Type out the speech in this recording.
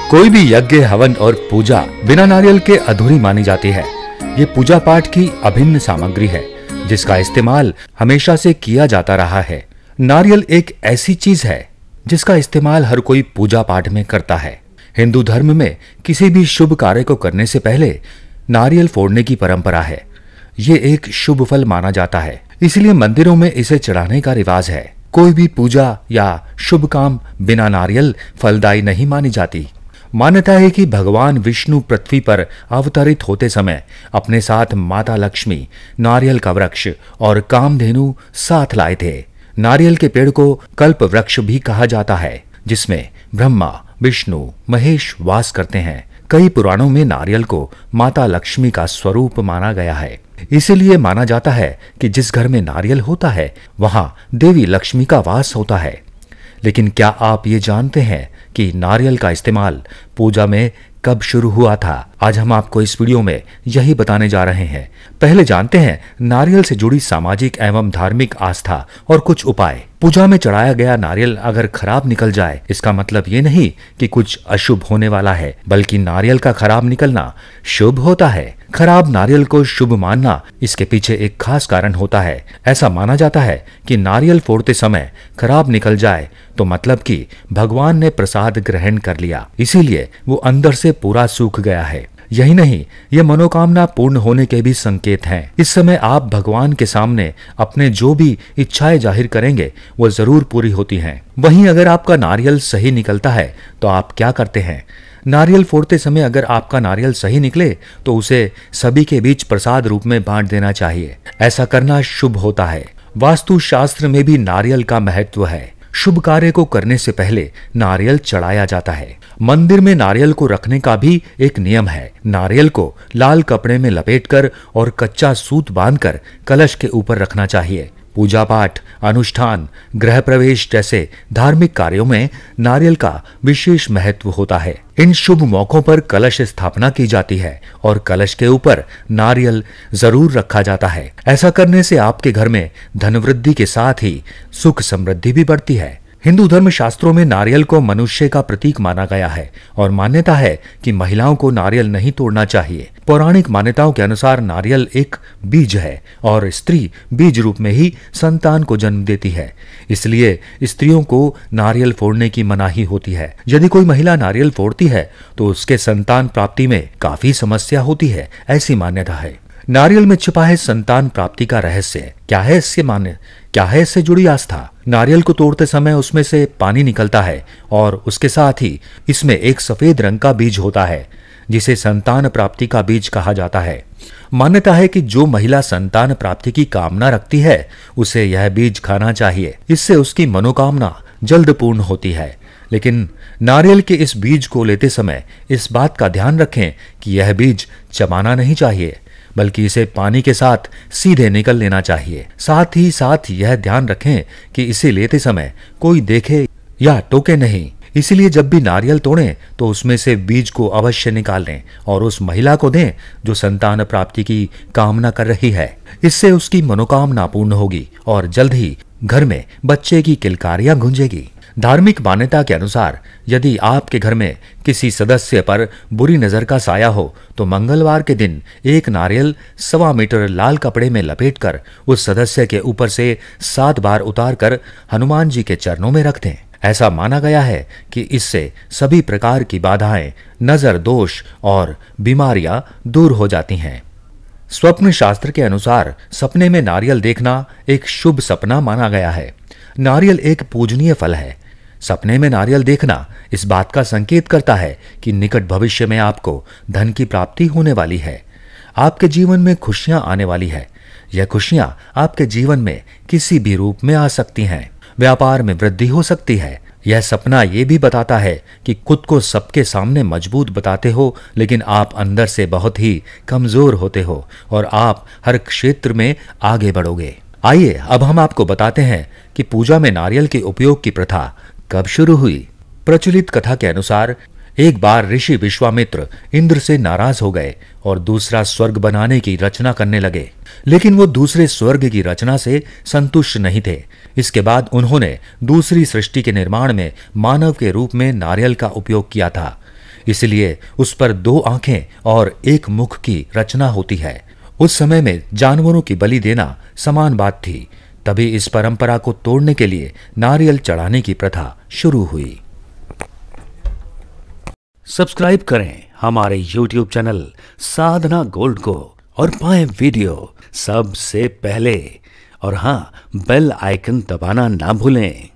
कोई भी यज्ञ, हवन और पूजा बिना नारियल के अधूरी मानी जाती है। ये पूजा पाठ की अभिन्न सामग्री है जिसका इस्तेमाल हमेशा से किया जाता रहा है। नारियल एक ऐसी चीज है जिसका इस्तेमाल हर कोई पूजा पाठ में करता है। हिंदू धर्म में किसी भी शुभ कार्य को करने से पहले नारियल फोड़ने की परंपरा है। ये एक शुभ फल माना जाता है, इसलिए मंदिरों में इसे चढ़ाने का रिवाज है। कोई भी पूजा या शुभ काम बिना नारियल फलदायी नहीं मानी जाती। मान्यता है कि भगवान विष्णु पृथ्वी पर अवतरित होते समय अपने साथ माता लक्ष्मी, नारियल का वृक्ष और कामधेनु साथ लाए थे। नारियल के पेड़ को कल्प वृक्ष भी कहा जाता है, जिसमें ब्रह्मा, विष्णु, महेश वास करते हैं। कई पुराणों में नारियल को माता लक्ष्मी का स्वरूप माना गया है। इसीलिए माना जाता है कि जिस घर में नारियल होता है वहां देवी लक्ष्मी का वास होता है। लेकिन क्या आप ये जानते हैं कि नारियल का इस्तेमाल पूजा में कब शुरू हुआ था? आज हम आपको इस वीडियो में यही बताने जा रहे हैं। पहले जानते हैं नारियल से जुड़ी सामाजिक एवं धार्मिक आस्था और कुछ उपाय। पूजा में चढ़ाया गया नारियल अगर खराब निकल जाए, इसका मतलब ये नहीं कि कुछ अशुभ होने वाला है, बल्कि नारियल का खराब निकलना शुभ होता है। खराब नारियल को शुभ मानना, इसके पीछे एक खास कारण होता है। ऐसा माना जाता है कि नारियल फोड़ते समय खराब निकल जाए तो मतलब कि भगवान ने प्रसाद ग्रहण कर लिया, इसीलिए वो अंदर से पूरा सूख गया है। यही नहीं, ये मनोकामना पूर्ण होने के भी संकेत हैं। इस समय आप भगवान के सामने अपने जो भी इच्छाएं जाहिर करेंगे वो जरूर पूरी होती हैं। वहीं अगर आपका नारियल सही निकलता है तो आप क्या करते हैं? नारियल फोड़ते समय अगर आपका नारियल सही निकले तो उसे सभी के बीच प्रसाद रूप में बांट देना चाहिए। ऐसा करना शुभ होता है। वास्तु शास्त्र में भी नारियल का महत्व है। शुभ कार्य को करने से पहले नारियल चढ़ाया जाता है। मंदिर में नारियल को रखने का भी एक नियम है। नारियल को लाल कपड़े में लपेटकर और कच्चा सूत बांधकर कलश के ऊपर रखना चाहिए। पूजा पाठ, अनुष्ठान, गृह प्रवेश जैसे धार्मिक कार्यों में नारियल का विशेष महत्व होता है। इन शुभ मौकों पर कलश स्थापना की जाती है और कलश के ऊपर नारियल जरूर रखा जाता है। ऐसा करने से आपके घर में धन वृद्धि के साथ ही सुख समृद्धि भी बढ़ती है। हिंदू धर्म शास्त्रों में नारियल को मनुष्य का प्रतीक माना गया है और मान्यता है कि महिलाओं को नारियल नहीं तोड़ना चाहिए। पौराणिक मान्यताओं के अनुसार नारियल एक बीज है और स्त्री बीज रूप में ही संतान को जन्म देती है, इसलिए स्त्रियों को नारियल फोड़ने की मनाही होती है। यदि कोई महिला नारियल फोड़ती है तो उसके संतान प्राप्ति में काफी समस्या होती है, ऐसी मान्यता है। नारियल में छिपा है संतान प्राप्ति का रहस्य। क्या है इससे जुड़ी आस्था? नारियल को तोड़ते समय उसमें से पानी निकलता है और उसके साथ ही इसमें एक सफेद रंग का बीज होता है जिसे संतान प्राप्ति का बीज कहा जाता है। मान्यता है कि जो महिला संतान प्राप्ति की कामना रखती है उसे यह बीज खाना चाहिए। इससे उसकी मनोकामना जल्द पूर्ण होती है। लेकिन नारियल के इस बीज को लेते समय इस बात का ध्यान रखें कि यह बीज चबाना नहीं चाहिए, बल्कि इसे पानी के साथ सीधे निकल लेना चाहिए। साथ ही साथ यह ध्यान रखें कि इसे लेते समय कोई देखे या टोके नहीं। इसीलिए जब भी नारियल तोड़ें तो उसमें से बीज को अवश्य निकाल लें और उस महिला को दें जो संतान प्राप्ति की कामना कर रही है। इससे उसकी मनोकामना पूर्ण होगी और जल्द ही घर में बच्चे की किलकारियां गूंजेगी। धार्मिक मान्यता के अनुसार यदि आपके घर में किसी सदस्य पर बुरी नजर का साया हो तो मंगलवार के दिन एक नारियल 1.25 मीटर लाल कपड़े में लपेटकर उस सदस्य के ऊपर से 7 बार उतारकर हनुमान जी के चरणों में रख दें। ऐसा माना गया है कि इससे सभी प्रकार की बाधाएं, नजर दोष और बीमारियां दूर हो जाती हैं। स्वप्न शास्त्र के अनुसार सपने में नारियल देखना एक शुभ सपना माना गया है। नारियल एक पूजनीय फल है। सपने में नारियल देखना इस बात का संकेत करता है कि निकट भविष्य में आपको धन की प्राप्ति होने वाली है। आपके जीवन में खुशियां आने वाली है। यह खुशियां आपके जीवन में किसी भी रूप में आ सकती हैं। व्यापार में वृद्धि हो सकती है। यह सपना ये भी बताता है कि खुद को सबके सामने मजबूत बताते हो, लेकिन आप अंदर से बहुत ही कमजोर होते हो और आप हर क्षेत्र में आगे बढ़ोगे। आइए अब हम आपको बताते हैं कि पूजा में नारियल के उपयोग की प्रथा कब शुरू हुई। प्रचलित कथा के अनुसार एक बार ऋषि विश्वामित्र इंद्र से नाराज हो गए और दूसरा स्वर्ग बनाने की रचना करने लगे, लेकिन वो दूसरे स्वर्ग की रचना से संतुष्ट नहीं थे। इसके बाद उन्होंने दूसरी सृष्टि के निर्माण में मानव के रूप में नारियल का उपयोग किया था। इसलिए उस पर 2 आंखें और 1 मुख की रचना होती है। उस समय में जानवरों की बलि देना समान बात थी। तभी इस परंपरा को तोड़ने के लिए नारियल चढ़ाने की प्रथा शुरू हुई। सब्सक्राइब करें हमारे YouTube चैनल साधना गोल्ड को और पाएं वीडियो सबसे पहले। और हाँ, बेल आइकन दबाना ना भूलें।